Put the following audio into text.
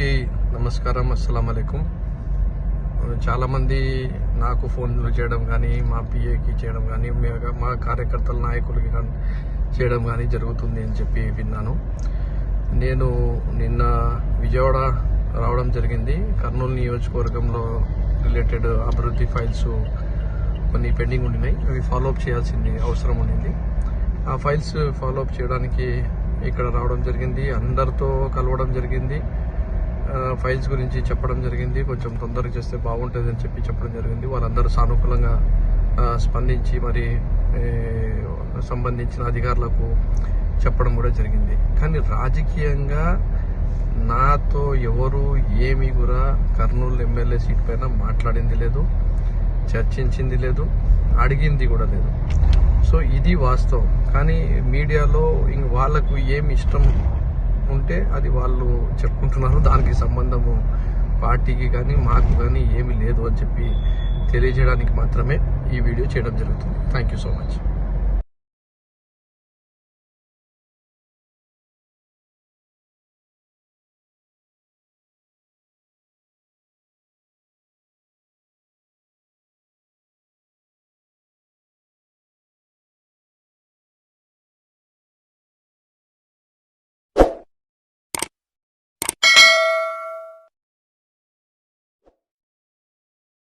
అందరికీ నమస్కారం, అస్సలాము అలైకుం. చాలామంది నాకు ఫోన్లు చేయడం కానీ, మా పిఏకి చేయడం కానీ, మా కార్యకర్తల నాయకులకి కానీ చేయడం కానీ జరుగుతుంది అని చెప్పి విన్నాను. నేను నిన్న విజయవాడ రావడం జరిగింది. కర్నూలు నియోజకవర్గంలో రిలేటెడ్ అభివృద్ధి ఫైల్స్ కొన్ని పెండింగ్ ఉండినాయి. అవి ఫాలోఅప్ చేయాల్సింది అవసరం ఉండింది. ఆ ఫైల్స్ ఫాలోఅప్ చేయడానికి ఇక్కడ రావడం జరిగింది. అందరితో కలవడం జరిగింది. ఫైల్స్ గురించి చెప్పడం జరిగింది. కొంచెం తొందరగా చేస్తే బాగుంటుంది అని చెప్పడం జరిగింది. వాళ్ళందరూ సానుకూలంగా స్పందించి మరి సంబంధించిన అధికారులకు చెప్పడం కూడా జరిగింది. కానీ రాజకీయంగా నాతో ఎవరు ఏమి కూడా కర్నూలు ఎమ్మెల్యే సీట్ పైన మాట్లాడింది లేదు, చర్చించింది లేదు, అడిగింది కూడా లేదు. సో ఇది వాస్తవం. కానీ మీడియాలో ఇంక వాళ్ళకు ఏమి ఇష్టం ఉంటే అది వాళ్ళు చెప్పుకుంటున్నారు. దానికి సంబంధము పార్టీకి కానీ మాకు కానీ ఏమీ లేదు అని చెప్పి తెలియజేయడానికి మాత్రమే ఈ వీడియో చేయడం జరుగుతుంది. Thank you so much.